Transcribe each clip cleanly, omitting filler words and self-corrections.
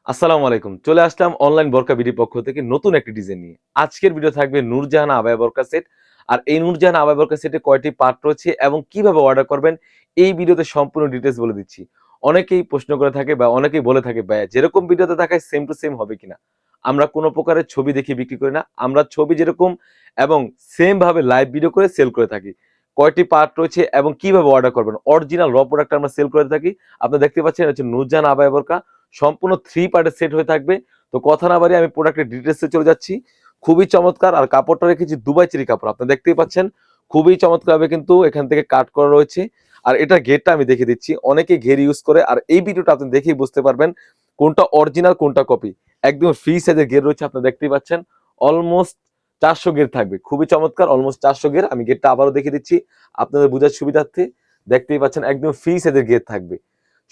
আসসালামু আলাইকুম। চলে আসলাম অনলাইন বোরকা বিডি পক্ষ থেকে নতুন একটি ডিজাইন নিয়ে। আজকের ভিডিও থাকবে নূরজাহান আবায়া বোরকা সেট। আর এই নূরজাহান আবায়া বোরকা সেটে কয়টি পার্ট রয়েছে এবং কিভাবে অর্ডার করবেন এই ভিডিওতে সম্পূর্ণ ডিটেইলস বলে দিচ্ছি। অনেকেই প্রশ্ন করে থাকে বা অনেকেই বলে থাকে ভাইয়া যেরকম ভিডিওতে দেখায় সেম টু সেম হবে কিনা? আমরা কোন প্রকারের ছবি দেখিয়ে বিক্রি করি না। আমরা ছবি যেরকম এবং সেম ভাবে লাইভ ভিডিও করে সেল করে থাকি। কয়টি পার্ট রয়েছে এবং কিভাবে অর্ডার করবেন? অরিজিনাল র প্রোডাক্ট আমরা সেল করে থাকি। আপনারা দেখতে পাচ্ছেন এটা হচ্ছে নূরজাহান আবায়া বোরকা। সম্পূর্ণ 3 পার্টের সেট হয়ে থাকবে। তো কথা না বাড়িয়ে আমি প্রোডাক্টের ডিটেইলসে চলে যাচ্ছি। খুবই চমৎকার আর কাপড়টা রেখেছি দুবাই চেরি কাপড়। আপনারা দেখতেই পাচ্ছেন খুবই চমৎকারভাবে কিন্তু এখান থেকে কাট করা রয়েছে। আর এটার ঘেরটা আমি দেখিয়ে দিচ্ছি। অনেকে ঘের ইউজ করে আর এই ভিডিওটা আপনি দেখেই বুঝতে পারবেন কোনটা অরিজিনাল কোনটা কপি। একদম ফ্রি সাইজের ঘের রয়েছে আপনারা দেখতেই পাচ্ছেন। অলমোস্ট 400 ঘের থাকবে। খুবই চমৎকার অলমোস্ট 400 ঘের। আমি ঘেরটা আবারও দেখিয়ে দিচ্ছি আপনাদের বোঝার সুবিধার্থে। দেখতেই পাচ্ছেন একদম ফ্রি সাইজের ঘের থাকবে।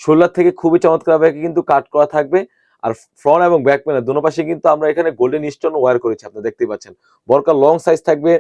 শোল্ডার থেকে খুবই চমৎকারভাবে কিন্তু কাট করা থাকবে। আর ফ্রন্ট এবং ব্যাক প্যানেল দোনো পাশে কিন্তু আমরা এখানে গোল্ডেন স্টোন ওয়্যার করেছি আপনারা দেখতেই পাচ্ছেন। বরকার লং সাইজ থাকবে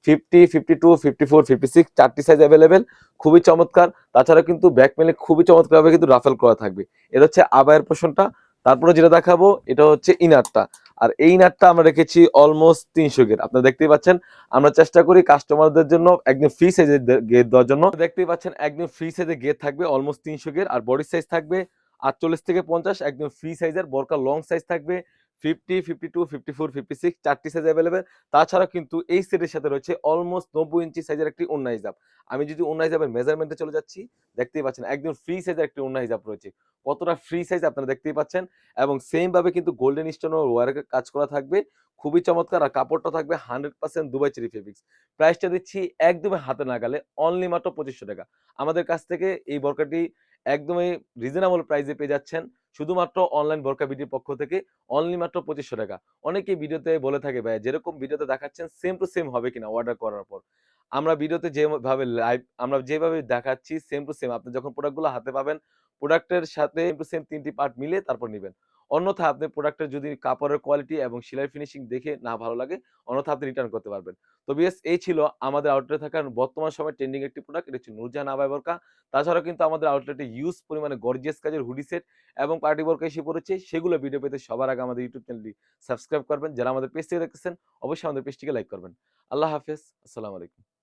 50, 52, 54, 56 চারটি সাইজ अवेलेबल। খুবই চমৎকার। তাছাড়া কিন্তু ব্যাক প্যানেলে খুবই চমৎকারভাবে কিন্তু রাফেল করা থাকবে। এটা হচ্ছে আবায়ের পোরশনটা। তারপরে যেটা দেখাবো এটা হচ্ছে ইনারটা। আর এই ইনারটা আমরা রেখেছি অলমোস্ট 300 গের। আপনারা দেখতেই পাচ্ছেন আমরা চেষ্টা করি কাস্টমারদের জন্য একদম ফ্রি সাইজের গের দেওয়ার জন্য। দেখতেই পাচ্ছেন একদম ফ্রি সাইজের গের থাকবে অলমোস্ট 300 গের আর বডি সাইজ থাকবে 48 থেকে 50 একদম ফ্রি সাইজের। বোরকা লং সাইজ থাকবে 50, 52, 54, 56 চারটি সাইজ अवेलेबल। তাছাড়া কিন্তু এই সেটের সাথে রয়েছে অলমোস্ট 90 ইঞ্চি সাইজের একটি ওড়না হিজাব। আমি যদি ওড়না হিজাবের মেজারমেন্টে চলে যাচ্ছি, দেখতেই পাচ্ছেন একদম ফ্রি সাইজের একটি ওড়না হিজাব রয়েছে। কতটা ফ্রি সাইজ আপনারা দেখতেই পাচ্ছেন এবং সেম ভাবে কিন্তু গোল্ডেন স্টোন ও ওয়্যারের কাজ করা থাকবে। খুবই চমৎকার আর কাপড়টা থাকবে 100% দুবাই চেরি ফেব্রিক্স। প্রাইসটা দিচ্ছি একদমই হাতে নাগালে অনলি মাত্র ৳২৫০০। আমাদের কাছ থেকে এই বোরকাটি একদমই রিজনেবল প্রাইসে পেয়ে যাচ্ছেন। শুধুমাত্র অনলাইন বোরকা বিডির পক্ষ থেকে অনলি মাত্র ৳২৫০০। অনেকেই ভিডিওতে বলে থাকে ভাইয়া যেরকম ভিডিওতে দেখাচ্ছেন সেম টু সেম হবে কিনা অর্ডার করার পর? আমরা ভিডিওতে আমরা যেভাবে দেখাচ্ছি সেম টু সেম আপনি যখন প্রোডাক্টগুলো হাতে পাবেন, প্রোডাক্টের সাথে same to same ৩ T part মিলিয়ে তারপর নিবেন। অন্যথায় আপনি প্রোডাক্টের যদি কাপড়ের কোয়ালিটি এবং সেলাই ফিনিশিং দেখে না ভালো লাগে, অন্যথায় আপনি রিটার্ন করতে পারবেন। তো ভিউয়ার্স এই ছিল আমাদের আউটলেটে থাকা বর্তমান সময়ে ট্রেন্ডিং একটি প্রোডাক্ট। এটা হচ্ছে নূরজাহান আবায়া বোরকা। তাছাড়াও কিন্তু আমাদের আউটলেটে হিউজ পরিমাণে গর্জিয়াস কাজের হুডি সেট এবং পার্টি বোরকা এসে পড়েছে। সেগুলো ভিডিও পেতে সবার আগে আমাদের ইউটিউব চ্যানেলটি সাবস্ক্রাইব করবেন। যারা আমাদের পেজ থেকে দেখতেছেন অবশ্যই আমাদের পেজটিকে লাইক করবেন। আল্লাহ হাফেজ। আসসালামু আলাইকুম।